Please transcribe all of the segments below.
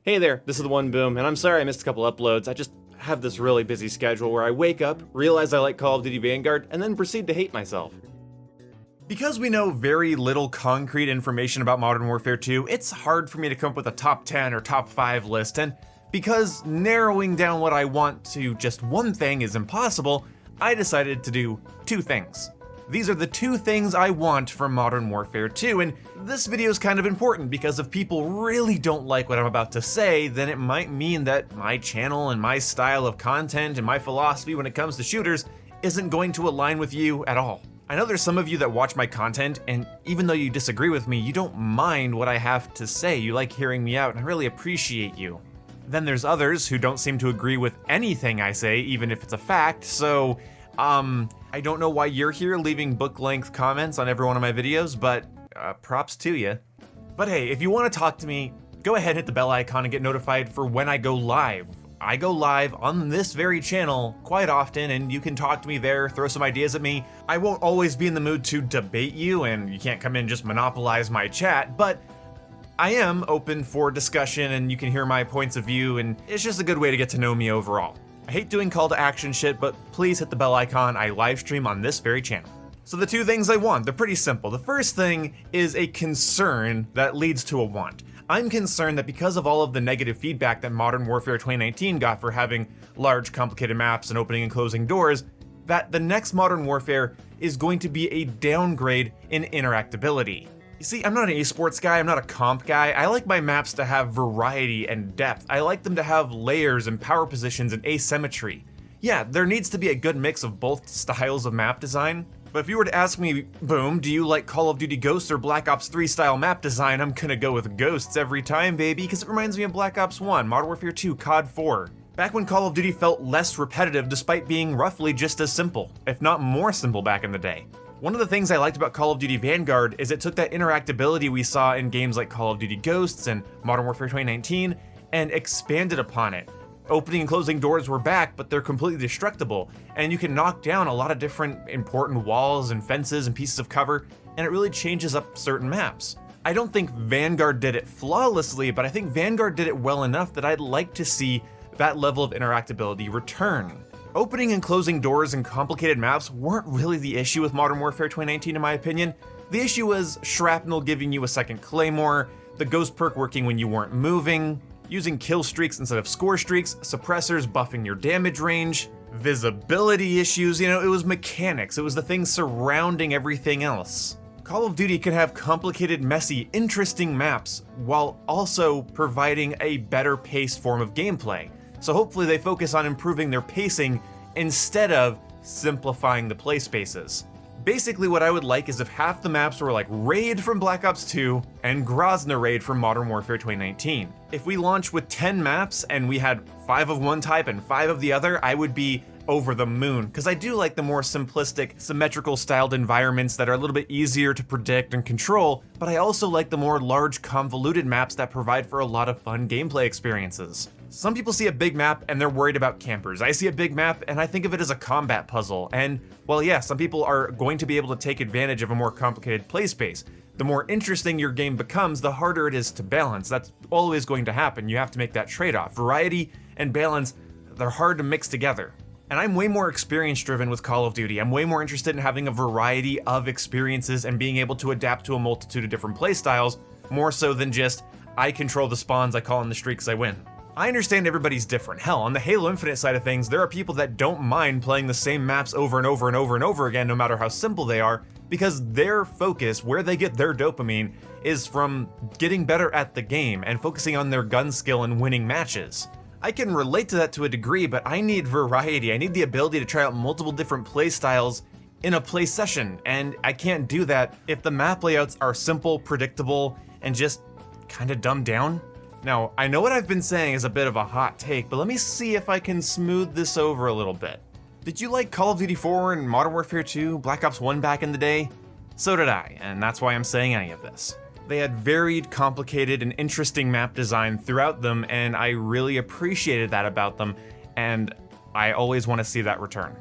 Hey there, this is the One Boom, and I'm sorry I missed a couple uploads. I just have this really busy schedule where I wake up, realize I like Call of Duty Vanguard, and then proceed to hate myself. Because we know very little concrete information about Modern Warfare 2, it's hard for me to come up with a top 10 or top 5 list, and because narrowing down what I want to just one thing is impossible, I decided to do two things. These are the two things I want from Modern Warfare 2, and this video is kind of important because if people really don't like what I'm about to say, then it might mean that my channel and my style of content and my philosophy when it comes to shooters isn't going to align with you at all. I know there's some of you that watch my content, and even though you disagree with me, you don't mind what I have to say. You like hearing me out, and I really appreciate you. Then there's others who don't seem to agree with anything I say, even if it's a fact, so, I don't know why you're here leaving book-length comments on every one of my videos, but props to you. But hey, if you want to talk to me, go ahead and hit the bell icon and get notified for when I go live. I go live on this very channel quite often, and you can talk to me there, throw some ideas at me. I won't always be in the mood to debate you, and you can't come in and just monopolize my chat, but I am open for discussion and you can hear my points of view, and it's just a good way to get to know me overall. I hate doing call to action shit, but please hit the bell icon. I live stream on this very channel. So the two things I want, they're pretty simple. The first thing is a concern that leads to a want. I'm concerned that because of all of the negative feedback that Modern Warfare 2019 got for having large, complicated maps and opening and closing doors, that the next Modern Warfare is going to be a downgrade in interactability. You see, I'm not an esports guy, I'm not a comp guy. I like my maps to have variety and depth. I like them to have layers and power positions and asymmetry. Yeah, there needs to be a good mix of both styles of map design. But if you were to ask me, Boom, do you like Call of Duty Ghosts or Black Ops 3 style map design, I'm gonna go with Ghosts every time, baby, because it reminds me of Black Ops 1, Modern Warfare 2, COD 4. Back when Call of Duty felt less repetitive despite being roughly just as simple, if not more simple back in the day. One of the things I liked about Call of Duty Vanguard is it took that interactability we saw in games like Call of Duty Ghosts and Modern Warfare 2019 and expanded upon it. Opening and closing doors were back, but they're completely destructible, and you can knock down a lot of different important walls and fences and pieces of cover, and it really changes up certain maps. I don't think Vanguard did it flawlessly, but I think Vanguard did it well enough that I'd like to see that level of interactability return. Opening and closing doors and complicated maps weren't really the issue with Modern Warfare 2019 in my opinion. The issue was shrapnel giving you a second claymore, the ghost perk working when you weren't moving, using kill streaks instead of score streaks, suppressors buffing your damage range, visibility issues, it was mechanics, it was the things surrounding everything else. Call of Duty can have complicated, messy, interesting maps while also providing a better paced form of gameplay. So hopefully they focus on improving their pacing instead of simplifying the play spaces. Basically what I would like is if half the maps were like Raid from Black Ops 2 and Grozny Raid from Modern Warfare 2019. If we launched with 10 maps and we had 5 of one type and 5 of the other, I would be over the moon, because I do like the more simplistic, symmetrical styled environments that are a little bit easier to predict and control, but I also like the more large, convoluted maps that provide for a lot of fun gameplay experiences. Some people see a big map and they're worried about campers. I see a big map and I think of it as a combat puzzle, and well, yeah, some people are going to be able to take advantage of a more complicated play space. The more interesting your game becomes, the harder it is to balance. That's always going to happen. You have to make that trade-off. Variety and balance, they're hard to mix together. And I'm way more experience driven with Call of Duty. I'm way more interested in having a variety of experiences and being able to adapt to a multitude of different playstyles, more so than just, I control the spawns, I call in the streaks, I win. I understand everybody's different. Hell, on the Halo Infinite side of things, there are people that don't mind playing the same maps over and over and over and over again, no matter how simple they are, because their focus, where they get their dopamine, is from getting better at the game and focusing on their gun skill and winning matches. I can relate to that to a degree, but I need variety. I need the ability to try out multiple different play styles in a play session, and I can't do that if the map layouts are simple, predictable, and just kinda dumbed down. Now, I know what I've been saying is a bit of a hot take, but let me see if I can smooth this over a little bit. Did you like Call of Duty 4 and Modern Warfare 2, Black Ops 1 back in the day? So did I, and that's why I'm saying any of this. They had varied, complicated, and interesting map design throughout them, and I really appreciated that about them, and I always want to see that return.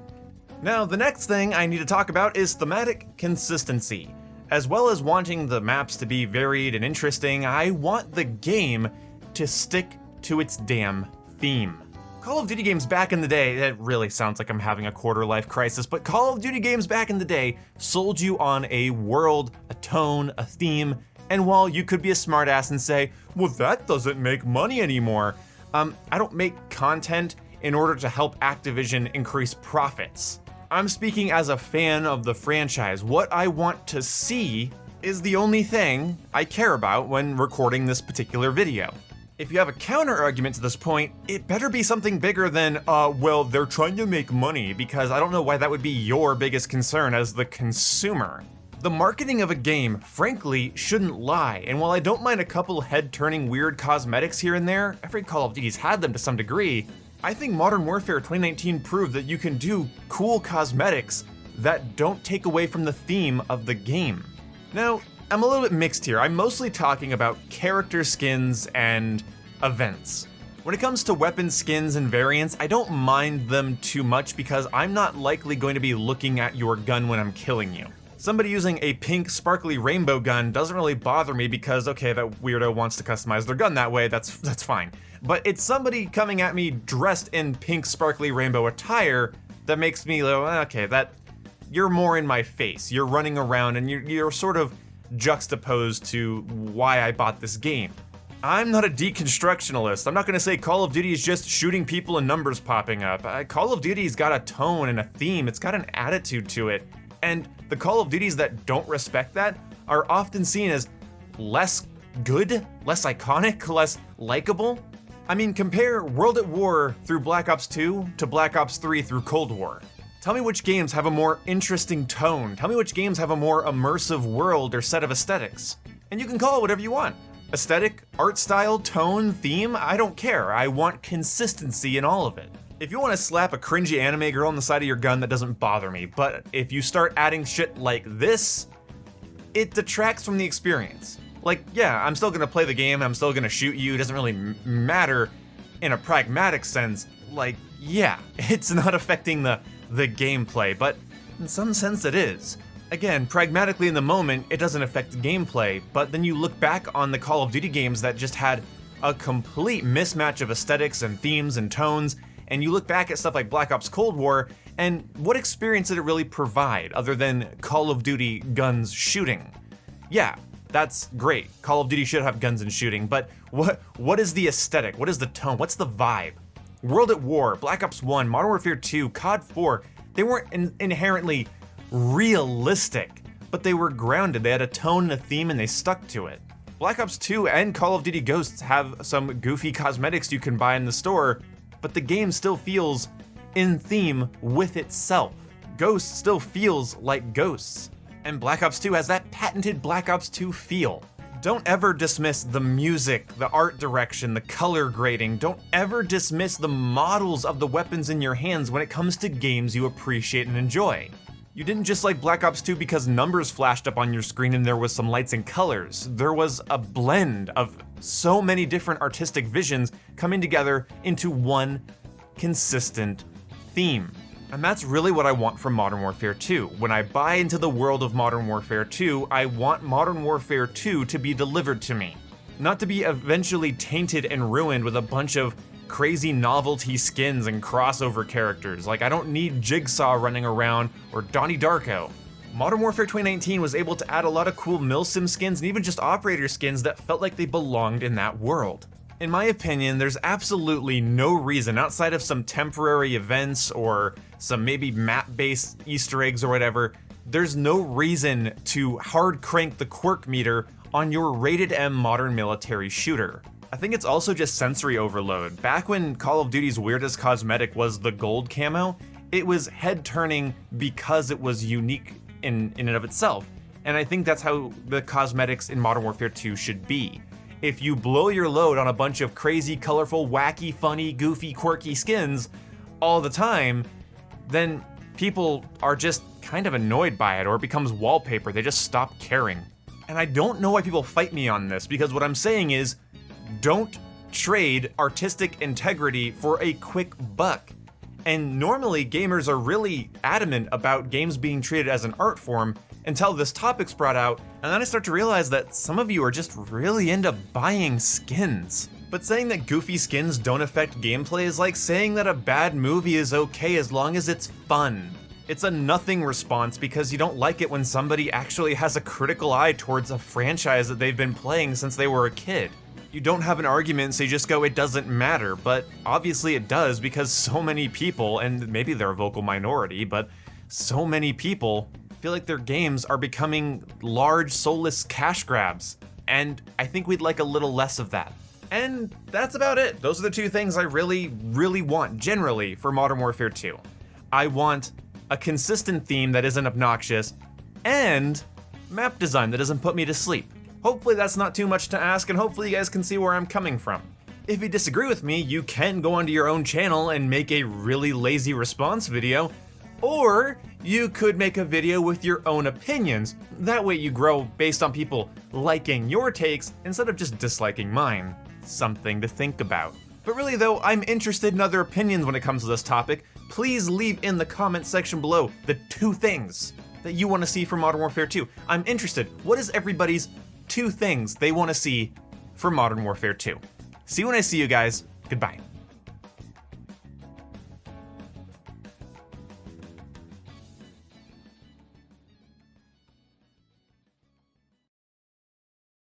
Now, the next thing I need to talk about is thematic consistency. As well as wanting the maps to be varied and interesting, I want the game to stick to its damn theme. Call of Duty games back in the day, that really sounds like I'm having a quarter-life crisis, but Call of Duty games back in the day sold you on a world, a tone, a theme, and while you could be a smartass and say, well, that doesn't make money anymore, I don't make content in order to help Activision increase profits. I'm speaking as a fan of the franchise. What I want to see is the only thing I care about when recording this particular video. If you have a counter argument to this point, it better be something bigger than, well, they're trying to make money, because I don't know why that would be your biggest concern as the consumer. The marketing of a game, frankly, shouldn't lie, and while I don't mind a couple head-turning weird cosmetics here and there, every Call of Duty's had them to some degree, I think Modern Warfare 2019 proved that you can do cool cosmetics that don't take away from the theme of the game. Now, I'm a little bit mixed here. I'm mostly talking about character skins and events. When it comes to weapon skins and variants, I don't mind them too much because I'm not likely going to be looking at your gun when I'm killing you. Somebody using a pink sparkly rainbow gun doesn't really bother me because, okay, that weirdo wants to customize their gun that way, that's fine. But it's somebody coming at me dressed in pink sparkly rainbow attire that makes me go, okay, that you're more in my face. You're running around and you're sort of juxtaposed to why I bought this game. I'm not a deconstructionalist. I'm not gonna say Call of Duty is just shooting people and numbers popping up. Call of Duty's got a tone and a theme. It's got an attitude to it. And the Call of Duties that don't respect that are often seen as less good, less iconic, less likable. I mean, compare World at War through Black Ops 2 to Black Ops 3 through Cold War. Tell me which games have a more interesting tone. Tell me which games have a more immersive world or set of aesthetics. And you can call it whatever you want. Aesthetic, art style, tone, theme, I don't care. I want consistency in all of it. If you want to slap a cringy anime girl on the side of your gun, that doesn't bother me. But if you start adding shit like this, it detracts from the experience. Like, yeah, I'm still gonna play the game, I'm still gonna shoot you, it doesn't really matter in a pragmatic sense. Like, yeah, it's not affecting the gameplay, but in some sense it is. Again, pragmatically in the moment, it doesn't affect the gameplay, but then you look back on the Call of Duty games that just had a complete mismatch of aesthetics and themes and tones, and you look back at stuff like Black Ops Cold War, and what experience did it really provide other than Call of Duty guns shooting? Yeah, that's great. Call of Duty should have guns and shooting, but what is the aesthetic? What is the tone? What's the vibe? World at War, Black Ops 1, Modern Warfare 2, COD 4, they weren't inherently realistic, but they were grounded. They had a tone and a theme and they stuck to it. Black Ops 2 and Call of Duty Ghosts have some goofy cosmetics you can buy in the store, but the game still feels in theme with itself. Ghosts still feels like Ghosts, and Black Ops 2 has that patented Black Ops 2 feel. Don't ever dismiss the music, the art direction, the color grading. Don't ever dismiss the models of the weapons in your hands when it comes to games you appreciate and enjoy. You didn't just like Black Ops 2 because numbers flashed up on your screen and there was some lights and colors. There was a blend of so many different artistic visions coming together into one consistent theme. And that's really what I want from Modern Warfare 2. When I buy into the world of Modern Warfare 2, I want Modern Warfare 2 to be delivered to me. Not to be eventually tainted and ruined with a bunch of crazy novelty skins and crossover characters. Like, I don't need Jigsaw running around or Donnie Darko. Modern Warfare 2019 was able to add a lot of cool milsim skins and even just operator skins that felt like they belonged in that world. In my opinion, there's absolutely no reason outside of some temporary events or some maybe map-based Easter eggs or whatever, there's no reason to hard crank the quirk meter on your rated M modern military shooter. I think it's also just sensory overload. Back when Call of Duty's weirdest cosmetic was the gold camo, it was head turning because it was unique in and of itself. And I think that's how the cosmetics in Modern Warfare 2 should be. If you blow your load on a bunch of crazy, colorful, wacky, funny, goofy, quirky skins all the time, then people are just kind of annoyed by it, or it becomes wallpaper. They just stop caring. And I don't know why people fight me on this, because what I'm saying is, don't trade artistic integrity for a quick buck. And normally gamers are really adamant about games being treated as an art form until this topic's brought out, and then I start to realize that some of you are just really into buying skins. But saying that goofy skins don't affect gameplay is like saying that a bad movie is okay as long as it's fun. It's a nothing response because you don't like it when somebody actually has a critical eye towards a franchise that they've been playing since they were a kid. You don't have an argument, so you just go, it doesn't matter, but obviously it does because so many people, and maybe they're a vocal minority, but so many people feel like their games are becoming large, soulless cash grabs, and I think we'd like a little less of that. And that's about it. Those are the two things I really, really want, generally, for Modern Warfare 2. I want a consistent theme that isn't obnoxious, and map design that doesn't put me to sleep. Hopefully that's not too much to ask, and hopefully you guys can see where I'm coming from. If you disagree with me, you can go onto your own channel and make a really lazy response video, or you could make a video with your own opinions. That way you grow based on people liking your takes instead of just disliking mine. Something to think about. But really though, I'm interested in other opinions when it comes to this topic. Please leave in the comment section below the 2 things that you want to see for Modern Warfare 2. I'm interested. What is everybody's 2 things they want to see for Modern Warfare 2? See you when I see you guys. Goodbye.